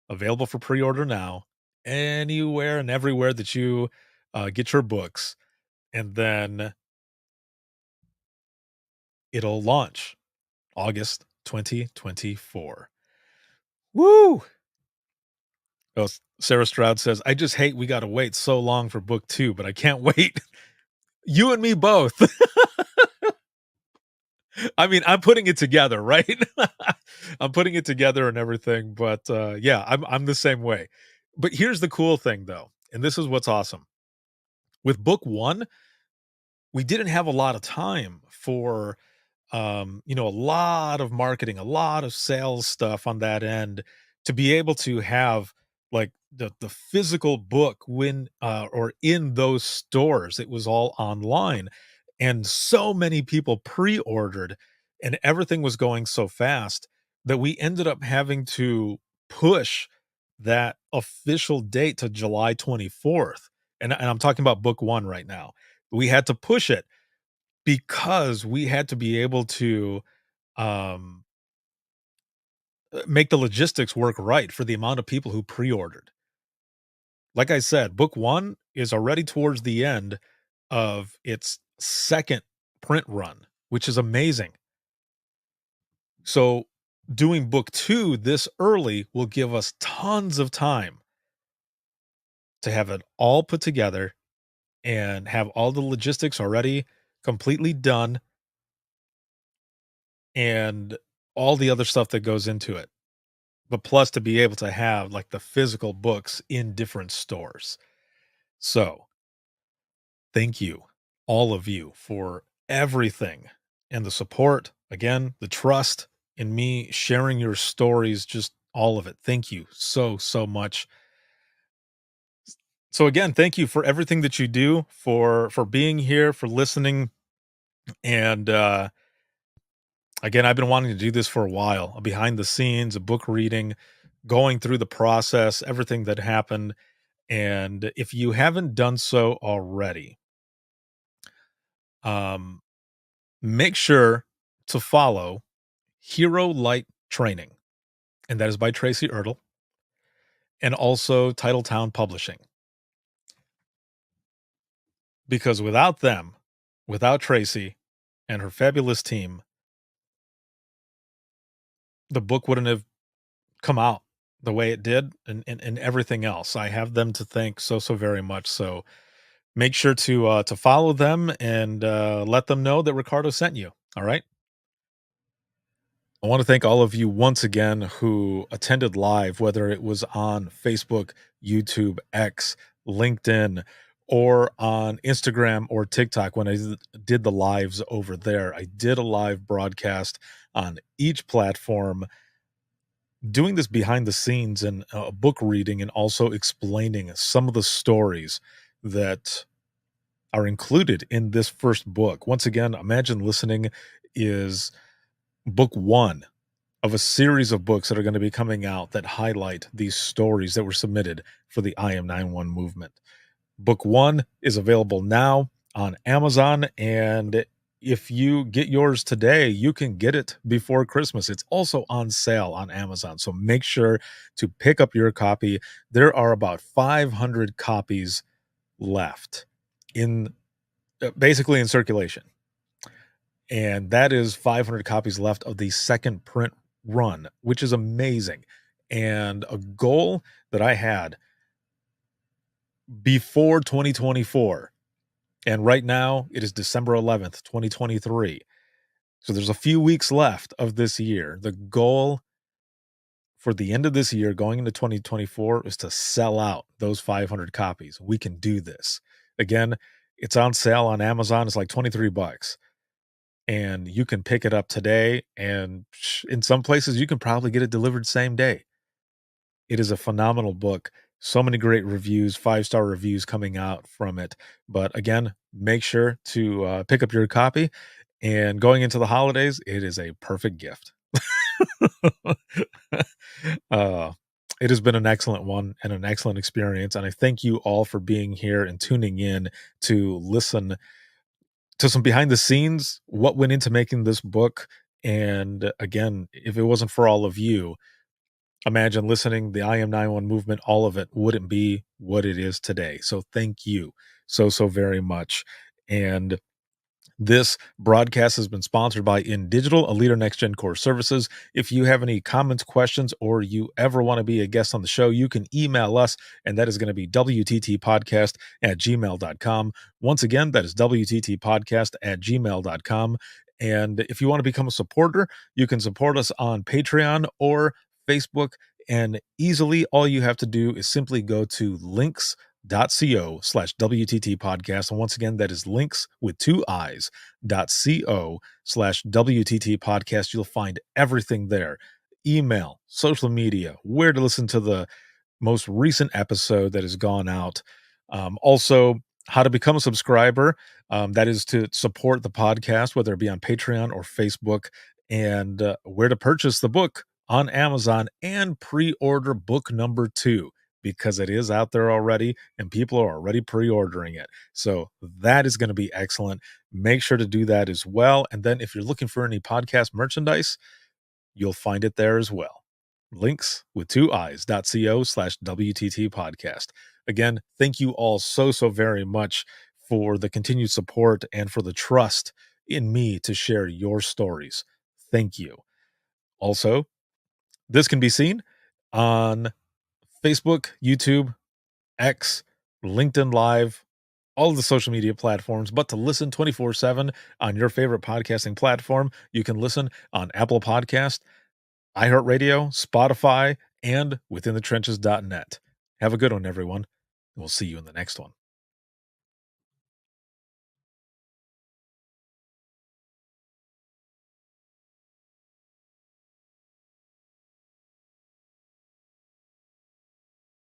Available for pre-order now, anywhere and everywhere that you get your books. And then it'll launch August 2024. Woo! Oh, Sarah Stroud says, "I just hate we got to wait so long for book two, but I can't wait." You and me both. I mean, I'm putting it together, right? I'm putting it together and everything, but yeah, I'm the same way. But here's the cool thing though, and this is what's awesome. With book one, we didn't have a lot of time for a lot of marketing, a lot of sales stuff on that end to be able to have like the physical book when or in those stores. It was all online, and so many people pre-ordered, and everything was going so fast that we ended up having to push that official date to July 24th. And I'm talking about book one right now. We had to push it because we had to be able to um, make the logistics work right for the amount of people who pre-ordered. Like I said, book one is already towards the end of its second print run, which is amazing. So doing book 2 this early will give us tons of time to have it all put together and have all the logistics already completely done and all the other stuff that goes into it. But plus to be able to have like the physical books in different stores. So thank you, all of you, for everything and the support. Again, the trust in me sharing your stories, just all of it. Thank you so, so much. So again, thank you for everything that you do, for being here, for listening. And again, I've been wanting to do this for a while, behind the scenes, a book reading, going through the process, everything that happened. And if you haven't done so already, um, make sure to follow Hero Light Training, and that is by Tracy Ertl, and also Titletown Publishing. Because without them, without Tracy and her fabulous team, the book wouldn't have come out the way it did, and everything else. I have them to thank so, so very much. So make sure to follow them and let them know that Ricardo sent you. All right. I want to thank all of you once again who attended live, whether it was on Facebook, YouTube, X, LinkedIn, or on Instagram or TikTok. When I did the lives over there, I did a live broadcast on each platform, doing this behind the scenes and book reading, and also explaining some of the stories that are included in this first book. Once again, Imagine Listening is book 1 of a series of books that are going to be coming out that highlight these stories that were submitted for the I Am 911 movement. Book 1 is available now on Amazon, and if you get yours today, you can get it before Christmas. It's also on sale on Amazon, so make sure to pick up your copy. There are about 500 copies left in basically in circulation, and that is 500 copies left of the second print run, which is amazing. And a goal that I had before 2024, and right now it is December 11th, 2023. So there's a few weeks left of this year. The goal for the end of this year, going into 2024, is to sell out those 500 copies. We can do this. Again, it's on sale on Amazon. It's like 23 bucks. And you can pick it up today. And in some places, you can probably get it delivered same day. It is a phenomenal book. So many great reviews, 5-star reviews coming out from it. But again, make sure to pick up your copy. And going into the holidays, it is a perfect gift. uh, it has been an excellent one and an excellent experience. And I thank you all for being here and tuning in to listen to some behind the scenes, what went into making this book. And again, if it wasn't for all of you, Imagine Listening, the I Am 911 movement, all of it wouldn't be what it is today. So thank you so, so very much. And this broadcast has been sponsored by In Digital, a leader next gen core services. If you have any comments, questions, or you ever want to be a guest on the show, you can email us, and that is going to be wttpodcast@gmail.com. Once again, that is wttpodcast@gmail.com. And if you want to become a supporter, you can support us on Patreon or Facebook. And easily, all you have to do is simply go to links.co/WTT podcast. And once again, that is links with 2 i's.co/WTT podcast. You'll find everything there: email, social media, where to listen to the most recent episode that has gone out. Also, how to become a subscriber. That is to support the podcast, whether it be on Patreon or Facebook, and where to purchase the book on Amazon and pre-order book number 2, because it is out there already and people are already pre-ordering it. So that is going to be excellent. Make sure to do that as well. And then if you're looking for any podcast merchandise, you'll find it there as well. Links with 2 i's.co/WTT podcast. Again, thank you all so, so very much for the continued support and for the trust in me to share your stories. Thank you. Also, this can be seen on Facebook, YouTube, X, LinkedIn Live, all of the social media platforms. But to listen 24/7 on your favorite podcasting platform, you can listen on Apple Podcast, iHeartRadio, Spotify, and withinthetrenches.net. Have a good one, everyone. We'll see you in the next one.